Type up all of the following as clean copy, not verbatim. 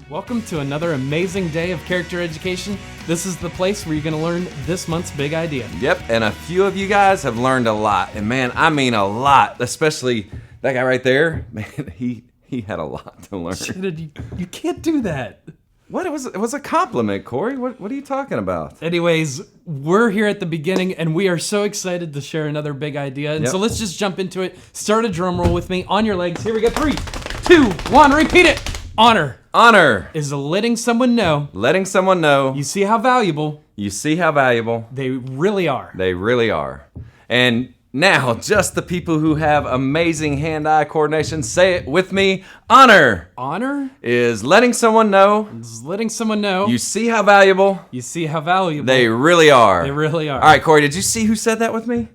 Welcome to another amazing day of character education. This is the place where you're going to learn this month's big idea. Yep, and a few of you guys have learned a lot. And man, I mean a lot, especially that guy right there. Man, he had a lot to learn. Shannon, you can't do that. What? It was a compliment, Corey. What are you talking about? Anyways, we're here at the beginning, and we are so excited to share another big idea. And so let's just jump into it. Start a drum roll with me. On your legs. Here we go. 3, 2, 1. Repeat it. Honor. Honor is letting someone know. Letting someone know. You see how valuable. You see how valuable. They really are. They really are. And now, just the people who have amazing hand-eye coordination, say it with me. Honor. Honor is letting someone know. Is letting someone know. You see how valuable. You see how valuable. They really are. They really are. All right, Corey, did you see who said that with me?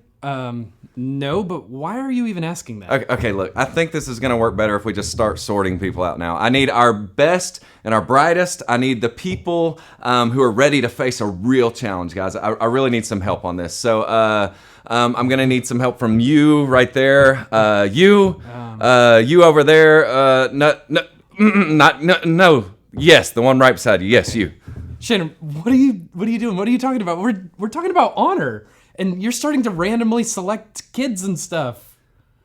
No, but why are you even asking that? Okay, look, I think this is going to work better if we just start sorting people out now. I need our best and our brightest. I need the people who are ready to face a real challenge, guys. I really need some help on this. So I'm going to need some help from you right there. You over there. No. Yes, the one right beside you. Yes, you. Shannon, what are you doing? What are you talking about? We're talking about honor. And you're starting to randomly select kids and stuff.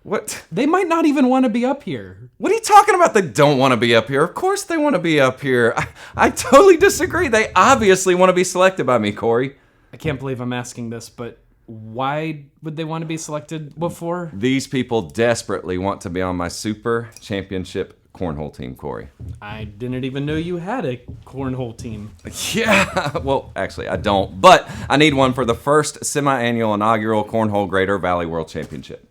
What? They might not even want to be up here. What are you talking about? They don't want to be up here. Of course they want to be up here. I totally disagree. They obviously want to be selected by me, Corey. I can't believe I'm asking this, but why would they want to be selected before? These people desperately want to be on my Super Championship cornhole team, Corey. I didn't even know you had a cornhole team. Yeah, well, actually, I don't. But I need one for the first semi-annual inaugural Cornhole Greater Valley World Championship.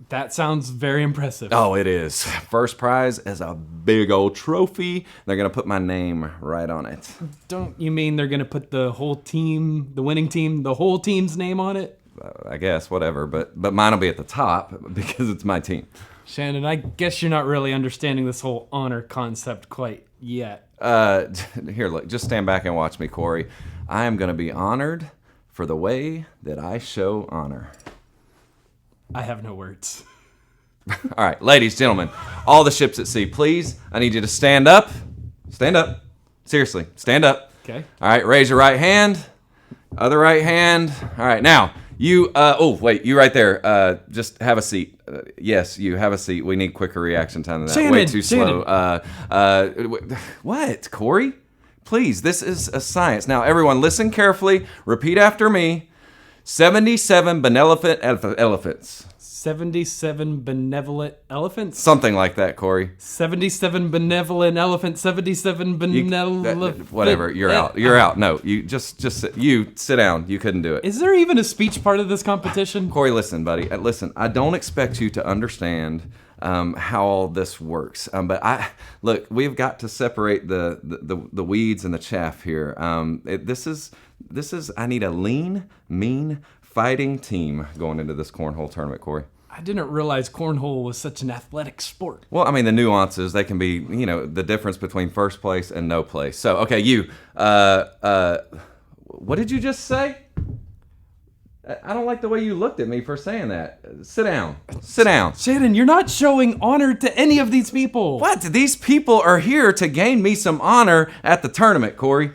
That sounds very impressive. Oh, it is. First prize is a big old trophy. They're going to put my name right on it. Don't you mean they're going to put the whole team, the winning team, the whole team's name on it? I guess, whatever. But mine will be at the top because it's my team. Shannon, I guess you're not really understanding this whole honor concept quite yet. Here, look, just stand back and watch me, Corey. I am going to be honored for the way that I show honor. I have no words. All right, ladies, gentlemen, all the ships at sea, please, I need you to stand up. Stand up. Seriously, stand up. Okay. All right, raise your right hand. Other right hand. All right, now, you right there. Just have a seat. Yes, you have a seat. We need quicker reaction time than that. Shannon, Way too slow. What, Corey? Please, this is a science. Now, everyone, listen carefully. Repeat after me. 77 benevolent elephants. 77 benevolent elephants? Something like that, Corey. 77 benevolent elephants. 77 benevolent... Whatever, you're out. You're out. No, you just sit down. You couldn't do it. Is there even a speech part of this competition? Corey, listen, buddy. Listen, I don't expect you to understand how all this works. But look, we've got to separate the weeds and the chaff here. This is I need a lean, mean, fighting team going into this cornhole tournament, Corey. I didn't realize cornhole was such an athletic sport. Well, I mean, the nuances, they can be, the difference between first place and no place. So, okay, you, what did you just say? I don't like the way you looked at me for saying that. Sit down. Sit down. Shannon, you're not showing honor to any of these people. What? These people are here to gain me some honor at the tournament, Corey.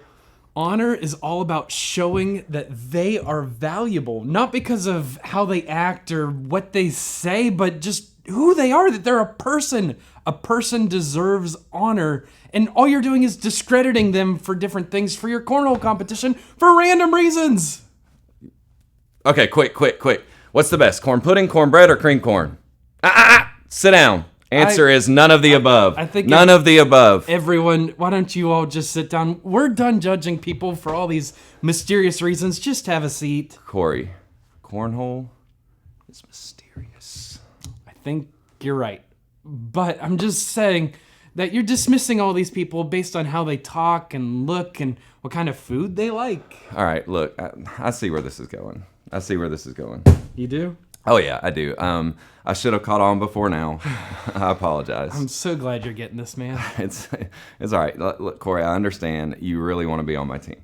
Honor is all about showing that they are valuable, not because of how they act or what they say, but just who they are, that they're a person. A person deserves honor, and all you're doing is discrediting them for different things for your cornhole competition for random reasons. Okay, quick. What's the best, corn pudding, cornbread, or cream corn? Sit down. Answer is none of the above. I think none of the above. Everyone, why don't you all just sit down? We're done judging people for all these mysterious reasons. Just have a seat. Corey, cornhole is mysterious. I think you're right. But I'm just saying that you're dismissing all these people based on how they talk and look and what kind of food they like. All right, look, I see where this is going. You do? Oh, yeah, I do. I should have caught on before now. I apologize. I'm so glad you're getting this, man. It's all right. Look, Corey, I understand you really want to be on my team.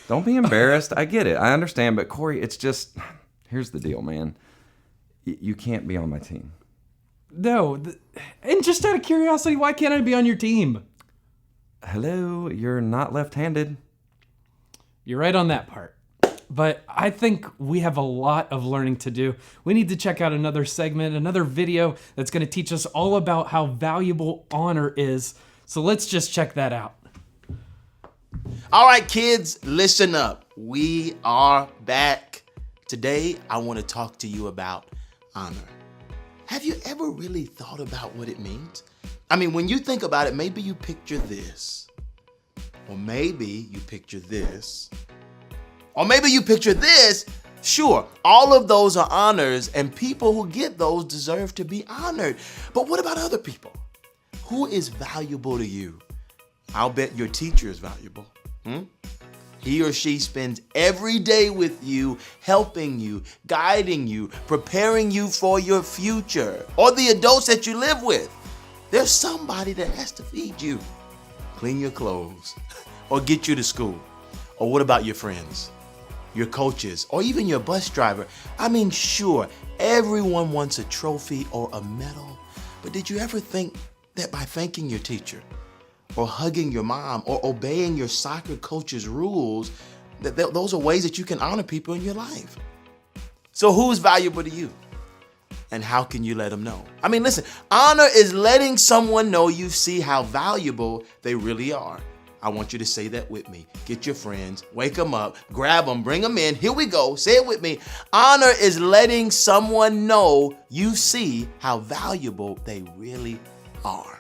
Don't be embarrassed. I get it. I understand. But, Corey, it's just, here's the deal, man. You can't be on my team. No. And just out of curiosity, why can't I be on your team? Hello, you're not left-handed. You're right on that part. But I think we have a lot of learning to do. We need to check out another segment, another video that's going to teach us all about how valuable honor is. So let's just check that out. All right, kids, listen up. We are back. Today, I want to talk to you about honor. Have you ever really thought about what it means? I mean, when you think about it, maybe you picture this. Or maybe you picture this. Or maybe you picture this. Sure, all of those are honors, and people who get those deserve to be honored. But what about other people? Who is valuable to you? I'll bet your teacher is valuable. He or she spends every day with you, helping you, guiding you, preparing you for your future. Or the adults that you live with. There's somebody that has to feed you, clean your clothes, or get you to school. Or what about your friends, your coaches, or even your bus driver? I mean, sure, everyone wants a trophy or a medal, but did you ever think that by thanking your teacher, or hugging your mom, or obeying your soccer coach's rules, that those are ways that you can honor people in your life? So who's valuable to you? And how can you let them know? I mean, listen, honor is letting someone know you see how valuable they really are. I want you to say that with me. Get your friends, wake them up, grab them, bring them in. Here we go. Say it with me. Honor is letting someone know you see how valuable they really are.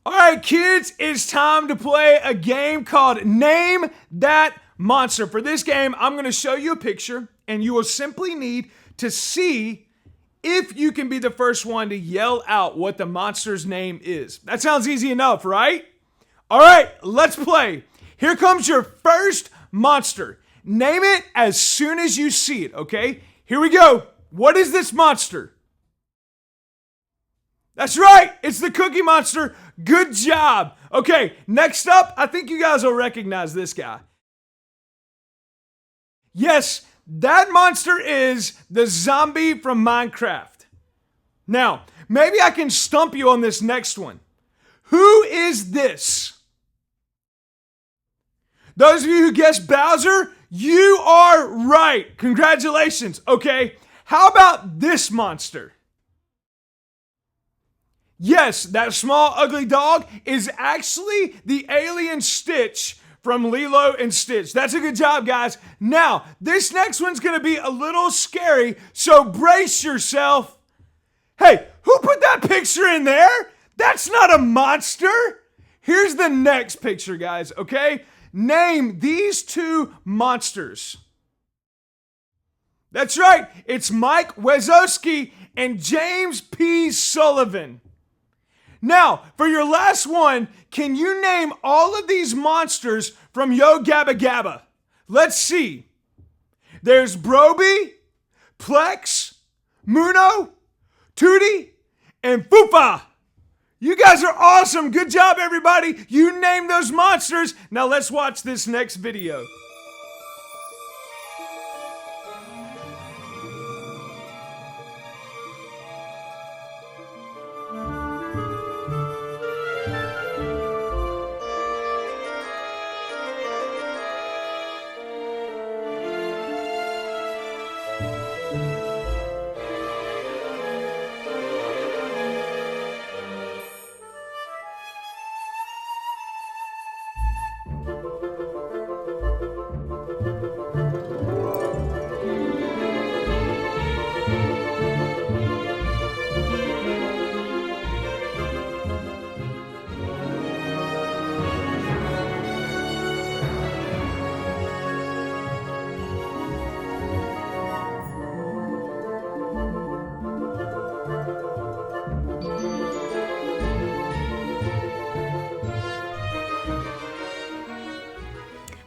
All right, kids, it's time to play a game called Name That Monster. For this game, I'm going to show you a picture, and you will simply need to see if you can be the first one to yell out what the monster's name is. That sounds easy enough, right? All right, let's play. Here comes your first monster. Name it as soon as you see it, okay? Here we go. What is this monster? That's right, it's the Cookie Monster. Good job. Okay, next up, I think you guys will recognize this guy. Yes, that monster is the zombie from Minecraft. Now, maybe I can stump you on this next one. Who is this? Those of you who guessed Bowser, you are right. Congratulations. Okay, how about this monster? Yes, that small ugly dog is actually the alien Stitch from Lilo and Stitch. That's a good job, guys. Now, this next one's gonna be a little scary, so brace yourself. Hey, who put that picture in there? That's not a monster. Here's the next picture, guys, okay? Name these two monsters. That's right, it's Mike Wazowski and James P. Sullivan. Now, for your last one, can you name all of these monsters from Yo Gabba Gabba? Let's see. There's Broby, Plex, Muno, Tootie, and Fufa. You guys are awesome. Good job, everybody. You named those monsters. Now let's watch this next video.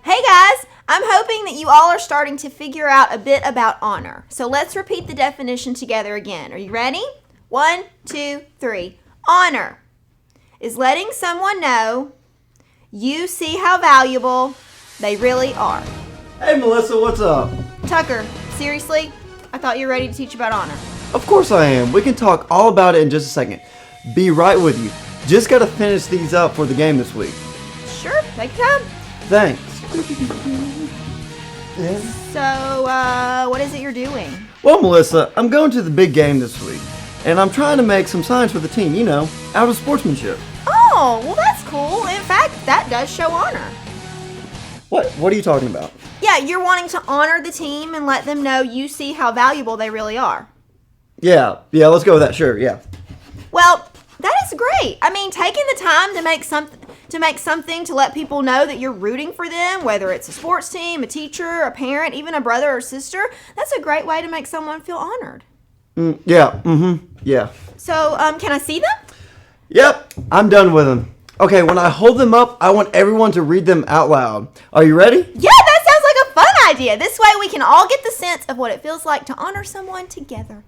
Hey guys, I'm hoping that you all are starting to figure out a bit about honor. So let's repeat the definition together again. Are you ready? 1, 2, 3. Honor is letting someone know you see how valuable They really are. Hey Melissa, what's up? Tucker, seriously? I thought you were ready to teach about honor. Of course I am. We can talk all about it in just a second. Be right with you. Just gotta finish these up for the game this week. Sure, take your time. Thanks. So, what is it you're doing? Well, Melissa, I'm going to the big game this week, and I'm trying to make some signs for the team, out of sportsmanship. Oh, well that's cool. In fact, that does show honor. What are you talking about? Yeah, you're wanting to honor the team and let them know you see how valuable they really are. Yeah, let's go with that, sure, yeah. Well, that is great. I mean, taking the time to make something to let people know that you're rooting for them, whether it's a sports team, a teacher, a parent, even a brother or sister, that's a great way to make someone feel honored. Yeah. So, can I see them? Yep, I'm done with them. Okay, when I hold them up, I want everyone to read them out loud. Are you ready? Yeah, that sounds like a fun idea. This way we can all get the sense of what it feels like to honor someone together.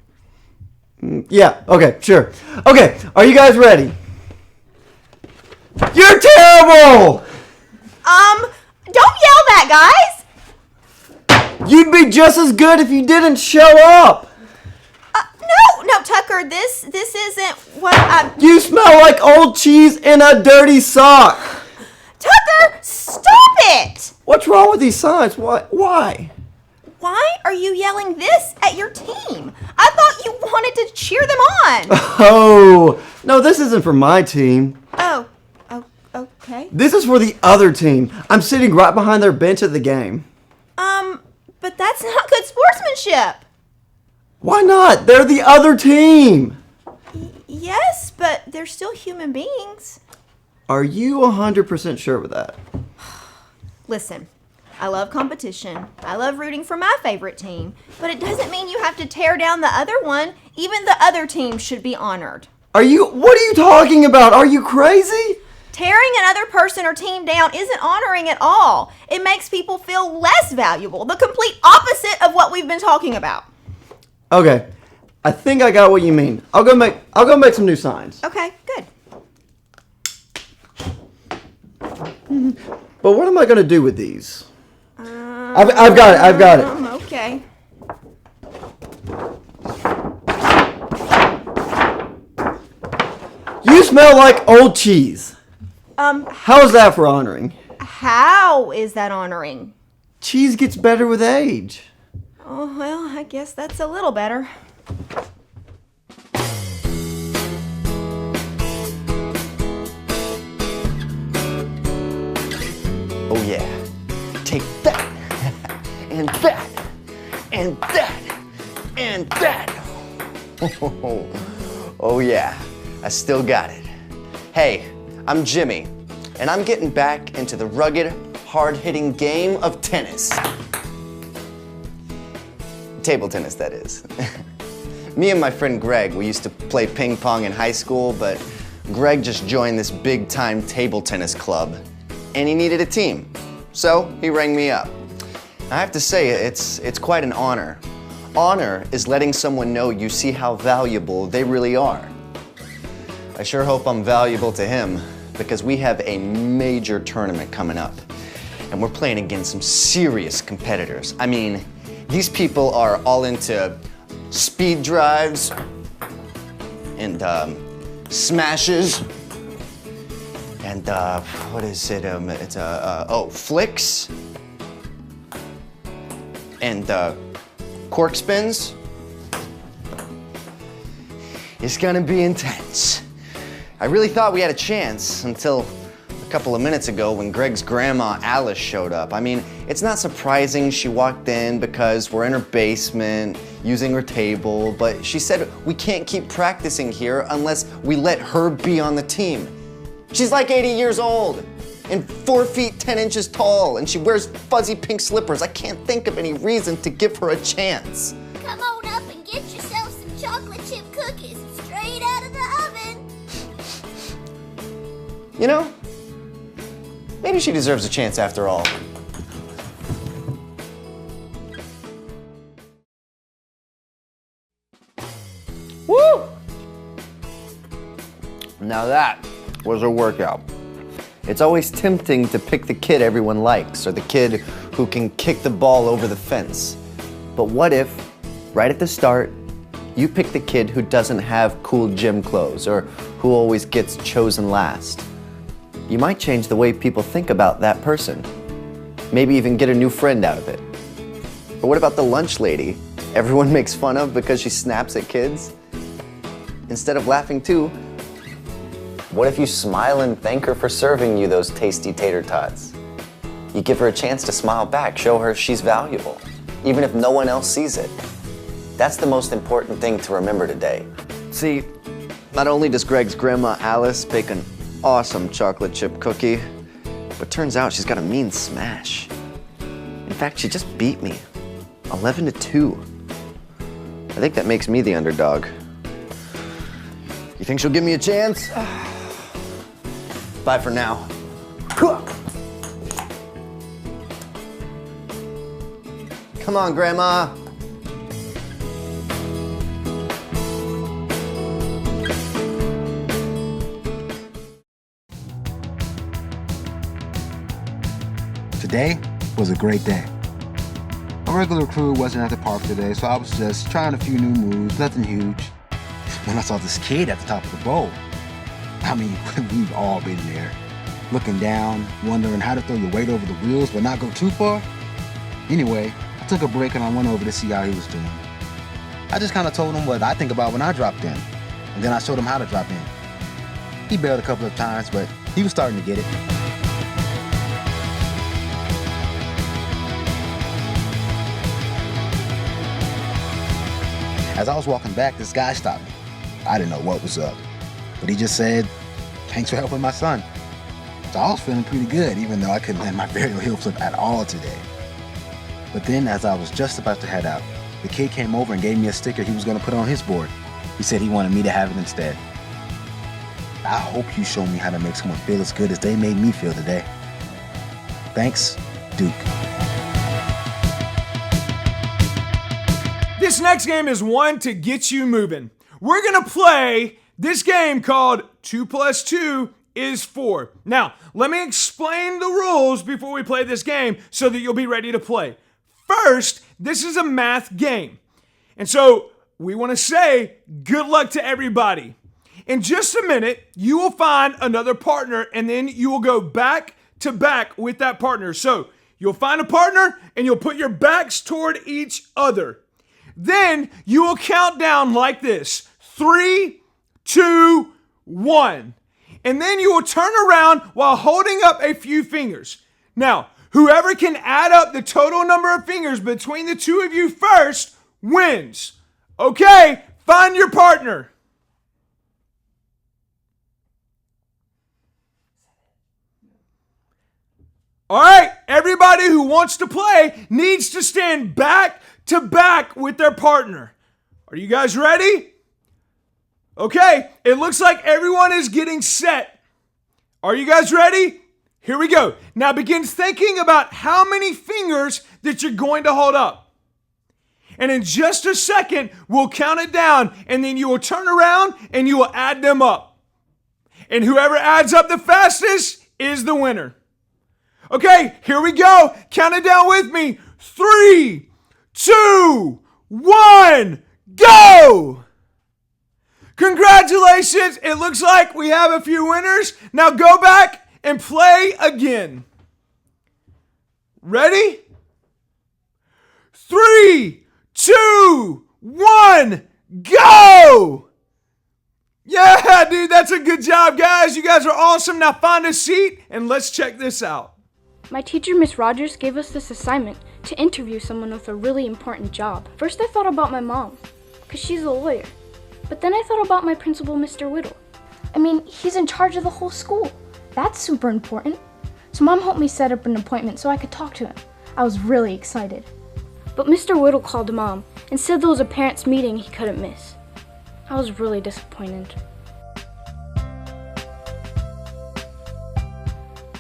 Yeah, okay, sure. Okay, are you guys ready? You're terrible! Don't yell that, guys! You'd be just as good if you didn't show up! No, Tucker, this isn't what I... You smell like old cheese in a dirty sock! Tucker, stop it! What's wrong with these signs? Why? Why are you yelling this at your team? I thought you wanted to cheer them on. Oh, no, this isn't for my team. Oh, okay. This is for the other team. I'm sitting right behind their bench at the game. But that's not good sportsmanship. Why not? They're the other team. Yes, but they're still human beings. Are you 100% sure with that? Listen, I love competition. I love rooting for my favorite team. But it doesn't mean you have to tear down the other one. Even the other team should be honored. What are you talking about? Are you crazy? Tearing another person or team down isn't honoring at all. It makes people feel less valuable. The complete opposite of what we've been talking about. Okay, I think I got what you mean. I'll go make some new signs. Okay, good. But what am I gonna do with these? I've got it. Okay. You smell like old cheese. How's that for honoring? How is that honoring? Cheese gets better with age. Oh, well, I guess that's a little better. Oh yeah, take that, and that, and that, and that. Oh yeah, I still got it. Hey, I'm Jimmy, and I'm getting back into the rugged, hard-hitting game of tennis. Table tennis, that is. Me and my friend Greg, we used to play ping pong in high school, but Greg just joined this big-time table tennis club, and he needed a team. So he rang me up. I have to say, it's quite an honor. Honor is letting someone know you see how valuable they really are. I sure hope I'm valuable to him, because we have a major tournament coming up, and we're playing against some serious competitors. I mean, these people are all into speed drives and smashes and what is it? It's flicks and cork spins. It's gonna be intense. I really thought we had a chance until a couple of minutes ago when Greg's grandma Alice showed up. I mean, it's not surprising she walked in because we're in her basement using her table, but she said we can't keep practicing here unless we let her be on the team. She's like 80 years old and 4 feet 10 inches tall, and she wears fuzzy pink slippers. I can't think of any reason to give her a chance. Come on up and get yourself some chocolate chip cookies straight out of the oven. You know, maybe she deserves a chance after all. Woo! Now that was a workout. It's always tempting to pick the kid everyone likes, or the kid who can kick the ball over the fence. But what if, right at the start, you pick the kid who doesn't have cool gym clothes, or who always gets chosen last? You might change the way people think about that person. Maybe even get a new friend out of it. Or what about the lunch lady everyone makes fun of because she snaps at kids? Instead of laughing too, what if you smile and thank her for serving you those tasty tater tots? You give her a chance to smile back, show her she's valuable, even if no one else sees it. That's the most important thing to remember today. See, not only does Greg's grandma Alice bake an awesome chocolate chip cookie, but turns out she's got a mean smash. In fact, she just beat me, 11-2. I think that makes me the underdog. You think she'll give me a chance? Bye for now. Come on, Grandma. Today was a great day. Our regular crew wasn't at the park today, so I was just trying a few new moves, nothing huge. When I saw this kid at the top of the bowl, I mean, we've all been there. Looking down, wondering how to throw your weight over the wheels but not go too far. Anyway, I took a break and I went over to see how he was doing. I just kind of told him what I think about when I dropped in, and then I showed him how to drop in. He bailed a couple of times, but he was starting to get it. As I was walking back, this guy stopped me. I didn't know what was up, but he just said, "Thanks for helping my son." So I was feeling pretty good, even though I couldn't land my varial heel flip at all today. But then, as I was just about to head out, the kid came over and gave me a sticker he was going to put on his board. He said he wanted me to have it instead. I hope you show me how to make someone feel as good as they made me feel today. Thanks, Duke. This next game is one to get you moving. We're gonna play this game called 2 + 2 is 4. Now, let me explain the rules before we play this game so that you'll be ready to play. First, this is a math game. And so we wanna say good luck to everybody. In just a minute, you will find another partner and then you will go back to back with that partner. So you'll find a partner and you'll put your backs toward each other. Then you will count down like this: 3, 2, 1. And then you will turn around while holding up a few fingers. Now, whoever can add up the total number of fingers between the two of you first wins. Okay, find your partner. All right, everybody who wants to play needs to stand back to back with their partner. Are you guys ready? Okay, it looks like everyone is getting set. Are you guys ready? Here we go. Now begin thinking about how many fingers that you're going to hold up. And in just a second, we'll count it down, and then you will turn around and you will add them up. And whoever adds up the fastest is the winner. Okay, here we go. Count it down with me. 3, 2, 1, go! Congratulations! It looks like we have a few winners. Now go back and play again. Ready? 3, 2, 1, go! Yeah, dude, that's a good job, guys. You guys are awesome. Now find a seat and let's check this out. My teacher, Miss Rogers, gave us this assignment to interview someone with a really important job. First I thought about my mom, because she's a lawyer. But then I thought about my principal, Mr. Whittle. I mean, he's in charge of the whole school. That's super important. So Mom helped me set up an appointment so I could talk to him. I was really excited. But Mr. Whittle called Mom and said there was a parents' meeting he couldn't miss. I was really disappointed.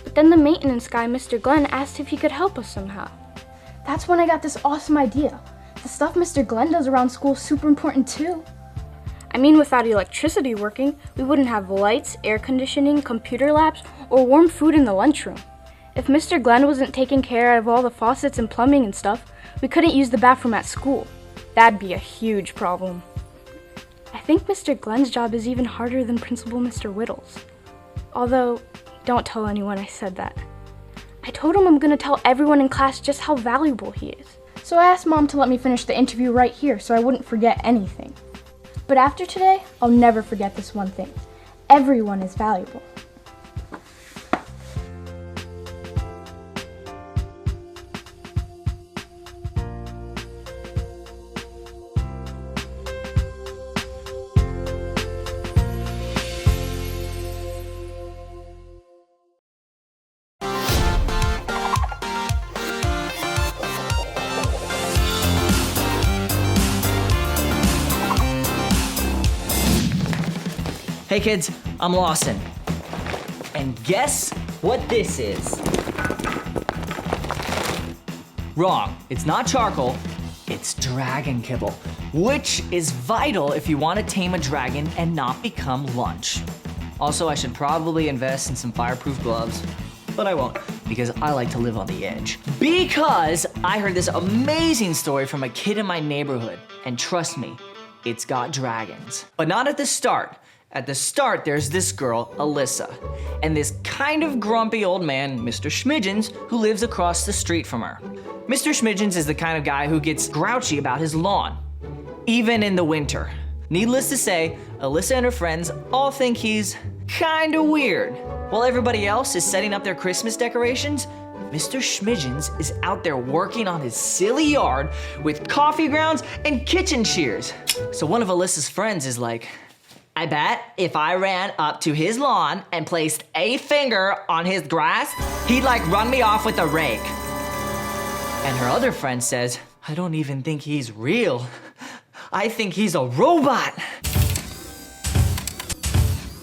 But then the maintenance guy, Mr. Glenn, asked if he could help us somehow. That's when I got this awesome idea. The stuff Mr. Glenn does around school is super important too. I mean, without electricity working, we wouldn't have lights, air conditioning, computer labs, or warm food in the lunchroom. If Mr. Glenn wasn't taking care of all the faucets and plumbing and stuff, we couldn't use the bathroom at school. That'd be a huge problem. I think Mr. Glenn's job is even harder than Principal Mr. Whittle's. Although, don't tell anyone I said that. I told him I'm gonna tell everyone in class just how valuable he is. So I asked Mom to let me finish the interview right here so I wouldn't forget anything. But after today, I'll never forget this one thing. Everyone is valuable. Hey kids, I'm Lawson. And guess what this is? Wrong, it's not charcoal, it's dragon kibble, which is vital if you want to tame a dragon and not become lunch. Also, I should probably invest in some fireproof gloves, but I won't because I like to live on the edge. Because I heard this amazing story from a kid in my neighborhood, and trust me, it's got dragons. But not at the start. At the start, there's this girl, Alyssa, and this kind of grumpy old man, Mr. Schmidgens, who lives across the street from her. Mr. Schmidgens is the kind of guy who gets grouchy about his lawn, even in the winter. Needless to say, Alyssa and her friends all think he's kinda weird. While everybody else is setting up their Christmas decorations, Mr. Schmidgens is out there working on his silly yard with coffee grounds and kitchen shears. So one of Alyssa's friends is like, I bet if I ran up to his lawn and placed a finger on his grass, he'd like run me off with a rake. And her other friend says, I don't even think he's real. I think he's a robot.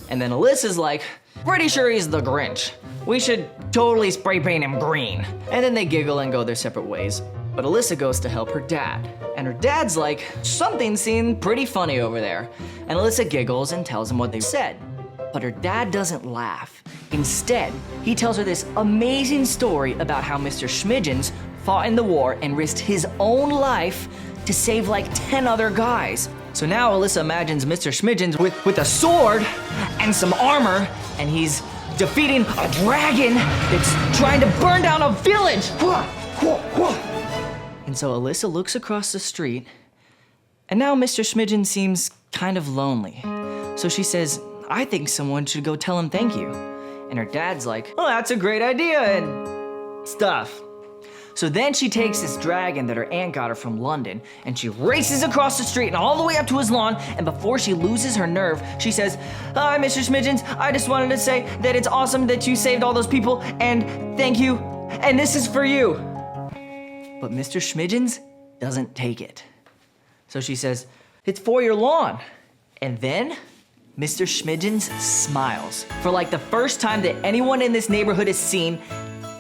And then Alyssa's like, pretty sure he's the Grinch. We should totally spray paint him green. And then they giggle and go their separate ways. But Alyssa goes to help her dad. And her dad's like, something seemed pretty funny over there. And Alyssa giggles and tells him what they said. But her dad doesn't laugh. Instead, he tells her this amazing story about how Mr. Schmidgens fought in the war and risked his own life to save like 10 other guys. So now Alyssa imagines Mr. Schmidgens with a sword and some armor, and he's defeating a dragon that's trying to burn down a village. And so Alyssa looks across the street, and now Mr. Schmidgens seems kind of lonely. So she says, I think someone should go tell him thank you. And her dad's like, oh, that's a great idea, and stuff. So then she takes this dragon that her aunt got her from London, and she races across the street and all the way up to his lawn, and before she loses her nerve, she says, hi, Mr. Schmidgens, I just wanted to say that it's awesome that you saved all those people, and thank you, and this is for you. But Mr. Schmidgens doesn't take it. So she says, it's for your lawn. And then Mr. Schmidgens smiles for like the first time that anyone in this neighborhood has seen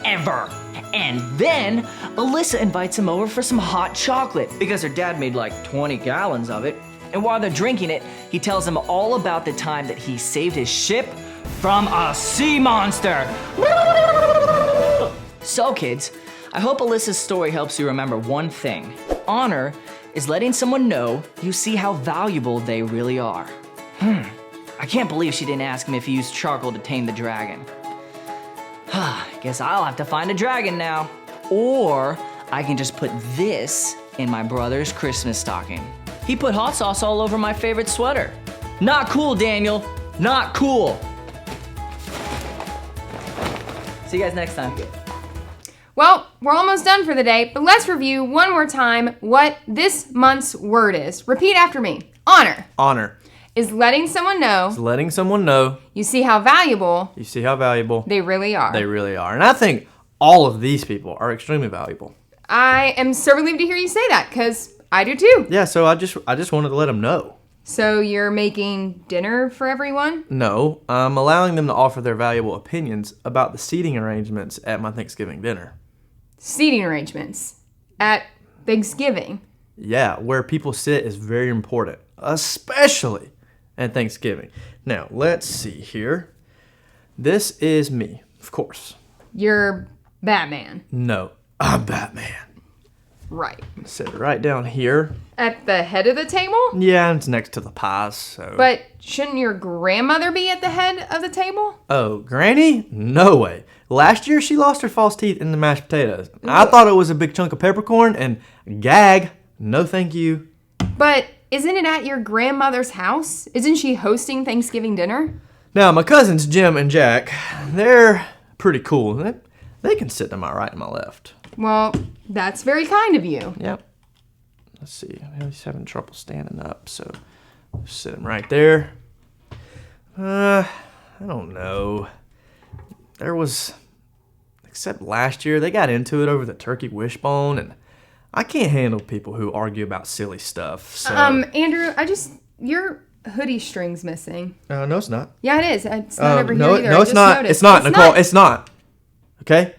ever. And then Alyssa invites him over for some hot chocolate because her dad made like 20 gallons of it. And while they're drinking it, he tells them all about the time that he saved his ship from a sea monster. So kids, I hope Alyssa's story helps you remember one thing. Honor is letting someone know you see how valuable they really are. I can't believe she didn't ask him if he used charcoal to tame the dragon. Guess I'll have to find a dragon now. Or I can just put this in my brother's Christmas stocking. He put hot sauce all over my favorite sweater. Not cool, Daniel. Not cool. See you guys next time. Well, we're almost done for the day, but let's review one more time what this month's word is. Repeat after me. Honor. Honor. Is letting someone know. Is letting someone know. You see how valuable. You see how valuable. They really are. They really are. And I think all of these people are extremely valuable. I am so relieved to hear you say that, because I do too. Yeah, so I just wanted to let them know. So you're making dinner for everyone? No, I'm allowing them to offer their valuable opinions about the seating arrangements at my Thanksgiving dinner. Seating arrangements at Thanksgiving? Yeah, where people sit is very important, especially at Thanksgiving. Now, let's see here. This is me, of course. You're Batman. No, I'm Batman. Right. Sit right down here. At the head of the table? Yeah, it's next to the pies, so... But shouldn't your grandmother be at the head of the table? Oh, Granny? No way. Last year, she lost her false teeth in the mashed potatoes. I thought it was a big chunk of peppercorn, and gag, no thank you. But isn't it at your grandmother's house? Isn't she hosting Thanksgiving dinner? Now, my cousins, Jim and Jack, they're pretty cool. They can sit to my right and my left. Well, that's very kind of you. Yep. Let's see. He's having trouble standing up, so sit him right there. I don't know. There was, except last year, they got into it over the turkey wishbone, and I can't handle people who argue about silly stuff. So. Andrew, your hoodie string's missing. No, it's not. Yeah, it is. It's not over no, here either. No, it's not. Noticed. It's not, Nicole. It's not. Okay?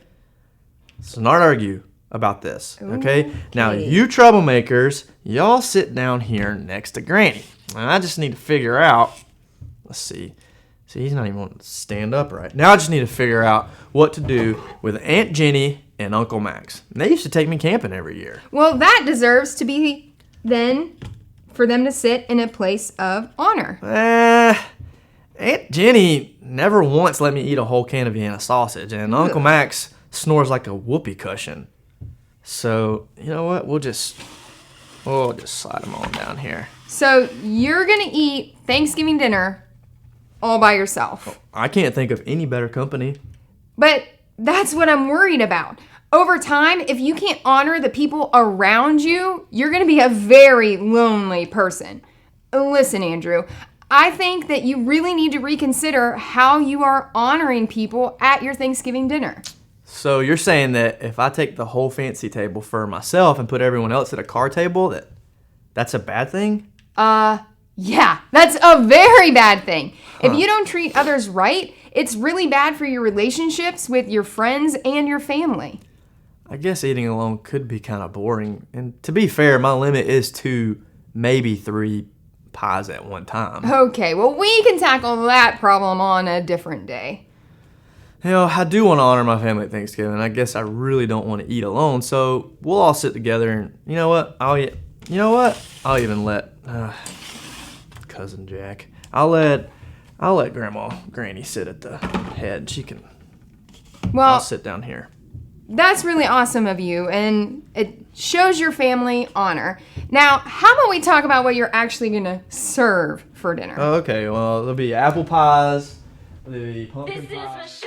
So not argue about this. Okay? Now, you troublemakers, y'all sit down here next to Granny. And I just need to figure out. Let's see. See, he's not even wanting to stand up right. Now I just need to figure out what to do with Aunt Jenny and Uncle Max. And they used to take me camping every year. Well, that deserves to be then for them to sit in a place of honor. Aunt Jenny never once let me eat a whole can of Vienna sausage, and Uncle Max snores like a whoopee cushion. So, you know what? We'll just slide them on down here. So you're gonna eat Thanksgiving dinner all by yourself. I can't think of any better company. But that's what I'm worried about. Over time, if you can't honor the people around you, you're gonna be a very lonely person. Listen, Andrew, I think that you really need to reconsider how you are honoring people at your Thanksgiving dinner. So you're saying that if I take the whole fancy table for myself and put everyone else at a card table, that's a bad thing? Yeah, that's a very bad thing. If you don't treat others right, it's really bad for your relationships with your friends and your family. I guess eating alone could be kind of boring. And to be fair, my limit is 2, maybe 3 pies at one time. Okay, well, we can tackle that problem on a different day. You know, I do want to honor my family at Thanksgiving. I guess I really don't want to eat alone, so we'll all sit together and, you know what? I'll even let cousin Jack. I'll let Granny sit at the head. She can. Well, I'll sit down here. That's really awesome of you, and it shows your family honor. Now, how about we talk about what you're actually gonna serve for dinner? Okay, well, there'll be apple pies, there'll be pumpkin pies.